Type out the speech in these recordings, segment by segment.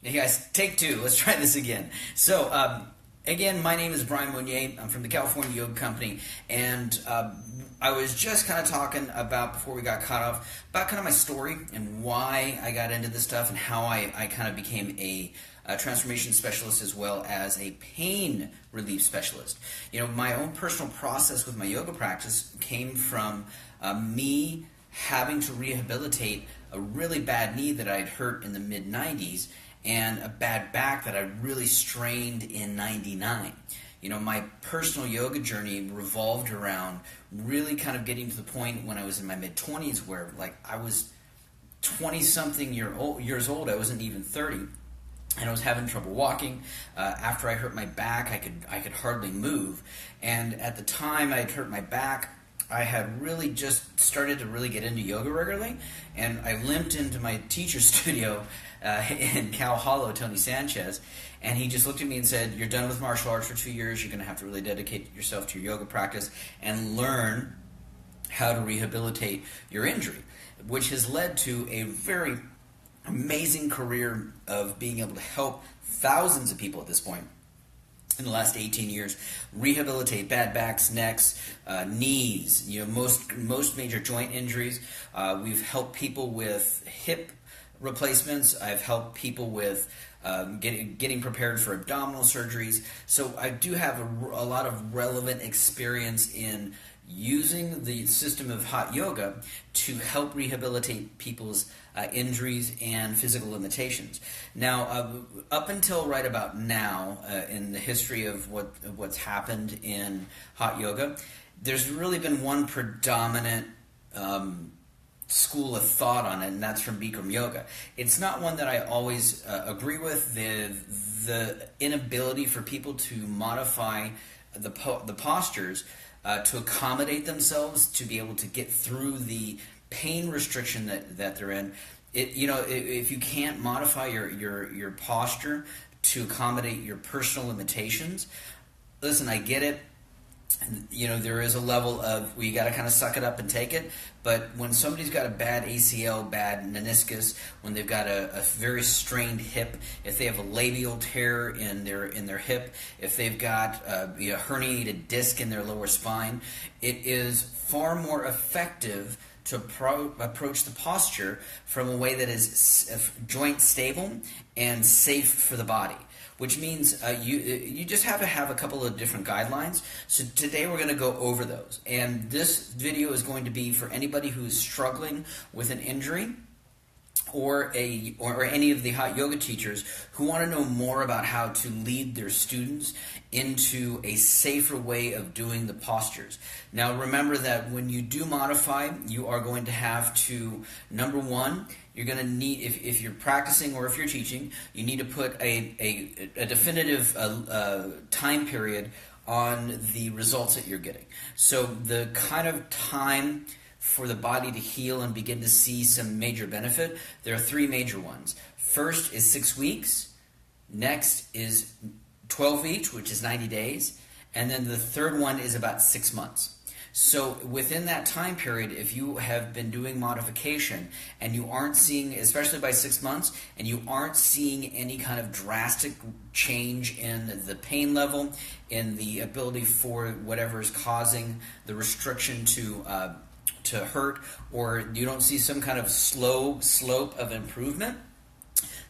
Hey guys, take two. Let's try this again. So, again, my name is Brian Monnier. I'm from the California Yoga Company, and I was just kind of talking about, before we got cut off, about kind of my story and why I got into this stuff and how I kind of became a transformation specialist as well as a pain relief specialist. You know, my own personal process with my yoga practice came from me having to rehabilitate a really bad knee that I'd hurt in the mid-90s and a bad back that I really strained in 99. You know, my personal yoga journey revolved around really kind of getting to the point when I was in my mid-20s where, like, I was 20-something years old. I wasn't even 30. And I was having trouble walking. After I hurt my back, I could hardly move. And at the time I had hurt my back, I had really just started to really get into yoga regularly, and I limped into my teacher's studio in Cal Hollow, Tony Sanchez, and he just looked at me and said, "You're done with martial arts for 2 years. You're going to have to really dedicate yourself to your yoga practice and learn how to rehabilitate your injury," which has led to a very amazing career of being able to help thousands of people at this point in the last 18 years rehabilitate bad backs, necks, knees, you know, most major joint injuries. We've helped people with hip replacements. I've helped people with getting prepared for abdominal surgeries. So I do have a lot of relevant experience in using the system of hot yoga to help rehabilitate people's injuries and physical limitations. Now, up until right about now, in the history of what's happened in hot yoga, there's really been one predominant school of thought on it, and that's from Bikram yoga. It's not one that I always agree with. The inability for people to modify the postures to accommodate themselves to be able to get through the pain restriction that they're in. If you can't modify your posture to accommodate your personal limitations, listen, I get it. You know, there is a level of where you got to kind of suck it up and take it. But when somebody's got a bad ACL, bad meniscus, when they've got a very strained hip, if they have a labial tear in their hip, if they've got a herniated disc in their lower spine, it is far more effective to approach the posture from a way that is joint stable and safe for the body. Which means you just have to have a couple of different guidelines. So today we're going to go over those. And this video is going to be for anybody who's struggling with an injury or any of the hot yoga teachers who want to know more about how to lead their students into a safer way of doing the postures. Now remember that when you do modify, you are going to have to, number one, you're going to need, if you're practicing or if you're teaching, you need to put a definitive time period on the results that you're getting. So the kind of time for the body to heal and begin to see some major benefit, there are three major ones. First is 6 weeks. Next is 12 weeks, which is 90 days. And then the third one is about 6 months. So within that time period, if you have been doing modification and you aren't seeing, especially by 6 months, and you aren't seeing any kind of drastic change in the pain level, in the ability for whatever is causing the restriction to hurt, or you don't see some kind of slow slope of improvement,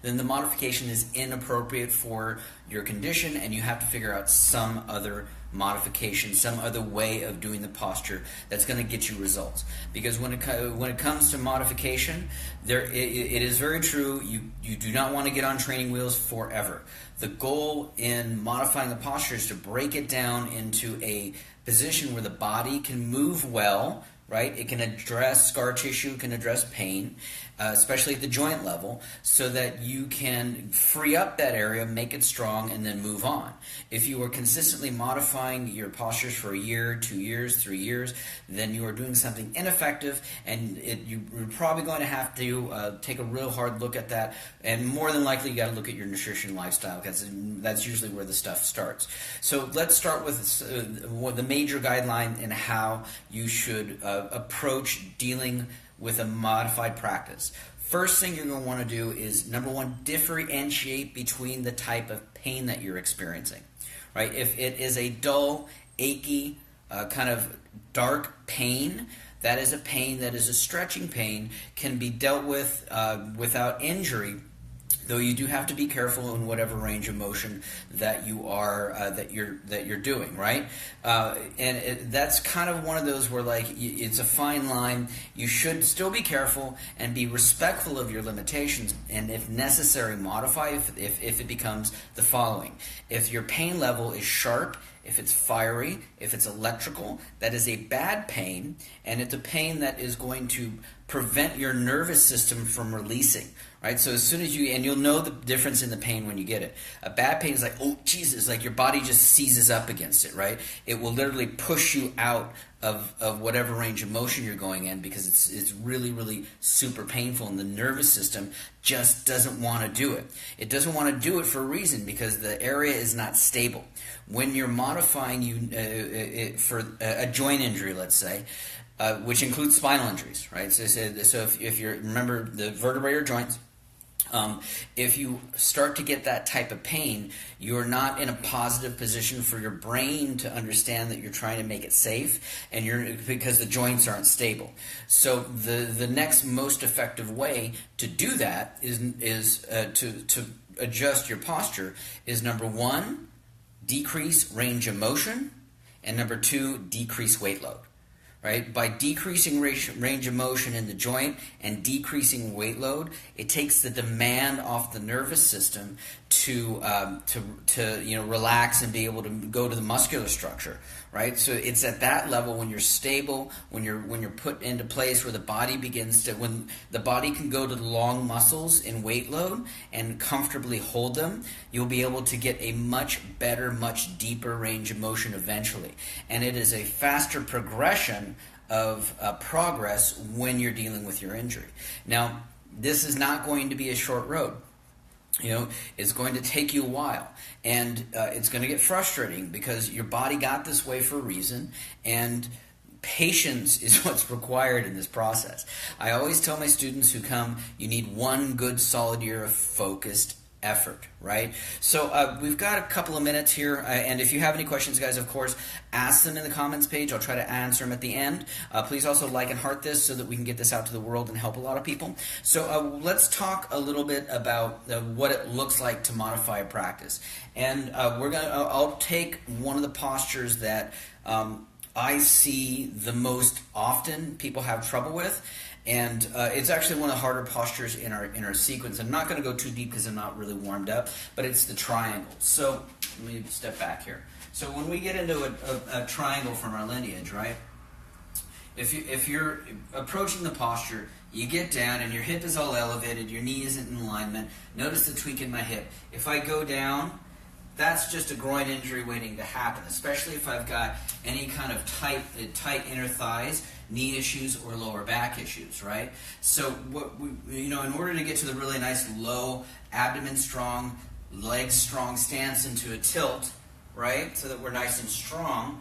then the modification is inappropriate for your condition, and you have to figure out some other modification, some other way of doing the posture that's going to get you results. Because when it comes to modification, it is very true, you do not want to get on training wheels forever. The goal in modifying the posture is to break it down into a position where the body can move well, right? It can address scar tissue, can address pain, especially at the joint level, so that you can free up that area, make it strong, and then move on. If you are consistently modifying your postures for a year, 2 years, 3 years, then you are doing something ineffective, and you're probably going to have to take a real hard look at that, and more than likely you got to look at your nutrition and lifestyle, because that's usually where the stuff starts. So let's start with the major guideline in how you should approach dealing with a modified practice. first thing you're going to want to do is, number one, differentiate between the type of pain that you're experiencing, right? If it is a dull, achy, kind of dark pain, that is a pain that is a stretching pain, can be dealt with without injury. Though you do have to be careful in whatever range of motion that you are that you're doing, right? That's kind of one of those where, like, it's a fine line. You should still be careful and be respectful of your limitations, and if necessary, modify if it becomes the following. If your pain level is sharp, if it's fiery, if it's electrical, that is a bad pain, and it's a pain that is going to prevent your nervous system from releasing, right? So as soon as you'll know the difference in the pain when you get it. A bad pain is like, oh, Jesus, like your body just seizes up against it, right? It will literally push you out of whatever range of motion you're going in, because it's really, really super painful, and the nervous system just doesn't want to do it. It doesn't want to do it for a reason, because the area is not stable. When you're modifying for a joint injury, let's say, which includes spinal injuries, right? So if you remember the vertebrae or joints, if you start to get that type of pain, you're not in a positive position for your brain to understand that you're trying to make it safe, and because the joints aren't stable. So the next most effective way to do that is to adjust your posture is, number one, decrease range of motion, and number two, decrease weight load. Right? By decreasing range of motion in the joint and decreasing weight load, it takes the demand off the nervous system to relax and be able to go to the muscular structure, right? So it's at that level, when you're stable, when you're put into place where the body when the body can go to the long muscles in weight load and comfortably hold them, you'll be able to get a much better, much deeper range of motion eventually. And it is a faster progression of progress when you're dealing with your injury. Now, this is not going to be a short road. It's going to take you a while, and it's going to get frustrating, because your body got this way for a reason, and patience is what's required in this process. I always tell my students who come, you need one good solid year of focused effort, right? So we've got a couple of minutes here, and if you have any questions, guys, of course, ask them in the comments page. I'll try to answer them at the end. Please also like and heart this so that we can get this out to the world and help a lot of people. So let's talk a little bit about what it looks like to modify a practice. And I'll take one of the postures that I see the most often people have trouble with. And it's actually one of the harder postures in our sequence. I'm not going to go too deep because I'm not really warmed up, but it's the triangle. So let me step back here. So when we get into a triangle from our lineage, right? If you're approaching the posture, you get down and your hip is all elevated, your knee isn't in alignment. Notice the tweak in my hip. If I go down, that's just a groin injury waiting to happen, especially if I've got any kind of tight inner thighs, knee issues, or lower back issues, right? So in order to get to the really nice low, abdomen strong, legs strong stance into a tilt, right, so that we're nice and strong,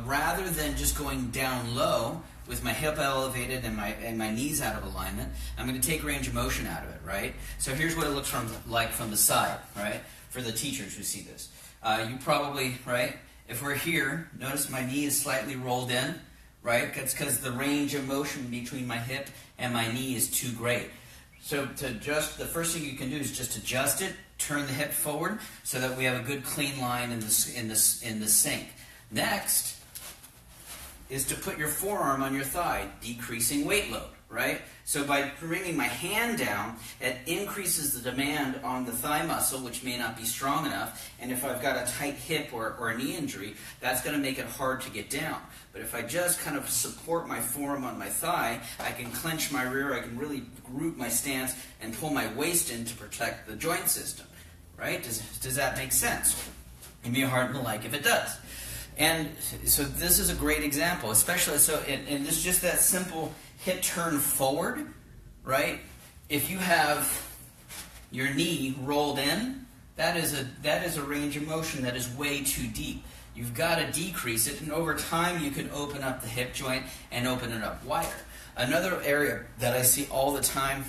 rather than just going down low with my hip elevated and my knees out of alignment, I'm going to take range of motion out of it, right? So here's what it looks like from the side, right? For the teachers who see this. You probably, right, if we're here, notice my knee is slightly rolled in, right? That's because the range of motion between my hip and my knee is too great. So to adjust, the first thing you can do is just adjust it, turn the hip forward so that we have a good clean line in the sink. Next is to put your forearm on your thigh, decreasing weight load, right? So by bringing my hand down, it increases the demand on the thigh muscle, which may not be strong enough. And if I've got a tight hip or a knee injury, that's going to make it hard to get down. But if I just kind of support my forearm on my thigh, I can clench my rear, I can really root my stance and pull my waist in to protect the joint system, right? Does that make sense? Give me a heart and a like if it does. And so this is a great example, especially so, and this is just that simple hip turn forward, right? If you have your knee rolled in, that is a range of motion that is way too deep. You've got to decrease it, and over time you can open up the hip joint and open it up wider. Another area that I see all the time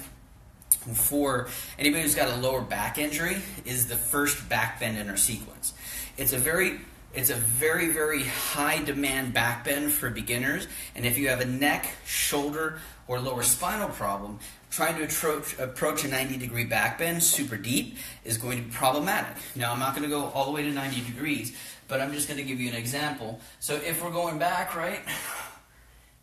for anybody who's got a lower back injury is the first back bend in our sequence. It's a very very high demand back bend for beginners, and if you have a neck, shoulder, or lower spinal problem, trying to approach a 90-degree back bend super deep is going to be problematic. Now, I'm not going to go all the way to 90 degrees, but I'm just going to give you an example. So if we're going back, right,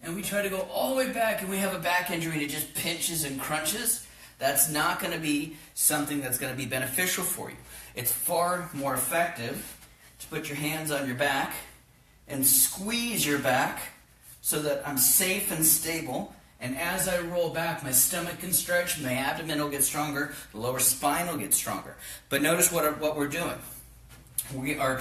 and we try to go all the way back and we have a back injury and it just pinches and crunches, that's not going to be something that's going to be beneficial for you. It's far more effective to put your hands on your back and squeeze your back so that I'm safe and stable. And as I roll back, my stomach can stretch, my abdomen will get stronger, the lower spine will get stronger. But notice what we're doing. We are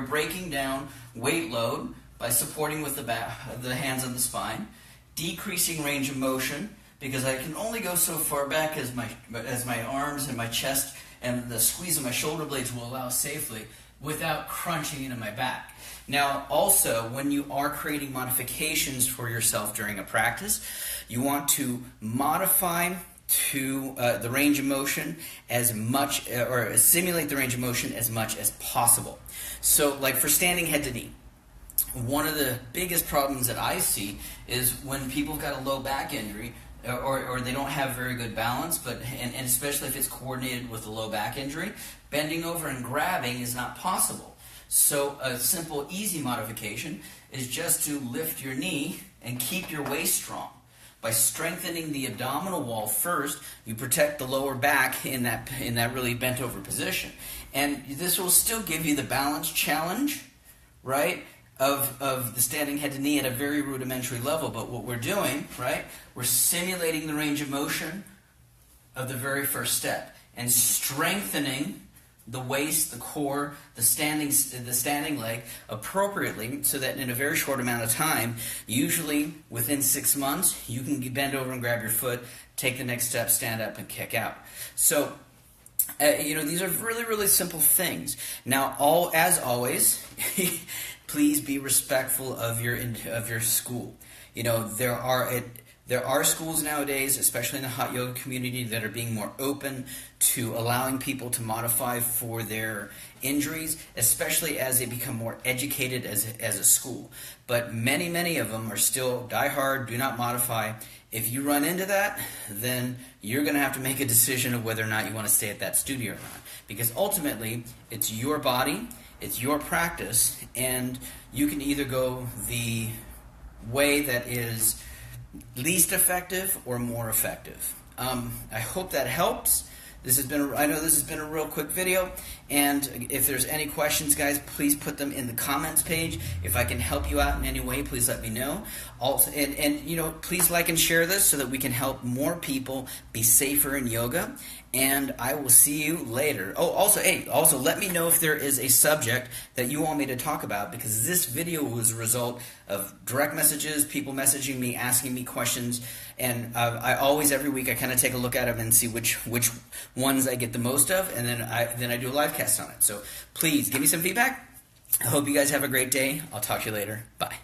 breaking down weight load by supporting with the hands on the spine, decreasing range of motion, because I can only go so far back as my arms and my chest and the squeeze of my shoulder blades will allow safely, without crunching into my back. Now, also, when you are creating modifications for yourself during a practice, you want to modify to the range of motion as much, or simulate the range of motion as much as possible. So, like for standing head to knee, one of the biggest problems that I see is when people have got a low back injury, or they don't have very good balance, and especially if it's coordinated with a low back injury, bending over and grabbing is not possible. So a simple, easy modification is just to lift your knee and keep your waist strong. By strengthening the abdominal wall first, you protect the lower back in that really bent over position. And this will still give you the balance challenge, right, of the standing head to knee at a very rudimentary level. But what we're doing, right, we're simulating the range of motion of the very first step and strengthening the waist, the core, the standing leg appropriately, so that in a very short amount of time, usually within 6 months, you can bend over and grab your foot, take the next step, stand up, and kick out. So, these are really, really simple things. Now, as always, please be respectful of your school. There are schools nowadays, especially in the hot yoga community, that are being more open to allowing people to modify for their injuries, especially as they become more educated as a school. But many, many of them are still die hard, do not modify. If you run into that, then you're going to have to make a decision of whether or not you want to stay at that studio or not. Because ultimately, it's your body, it's your practice, and you can either go the way that is least effective or more effective. I hope that helps. I know this has been a real quick video, and if there's any questions, guys, please put them in the comments page. If I can help you out in any way, please let me know. Also, and please like and share this so that we can help more people be safer in yoga. And I will see you later. Oh, also, let me know if there is a subject that you want me to talk about, because this video was a result of direct messages, people messaging me, asking me questions, and I always, every week, I kind of take a look at them and see which ones I get the most of, and then I do a live cast on it. So please give me some feedback. I hope you guys have a great day. I'll talk to you later. Bye.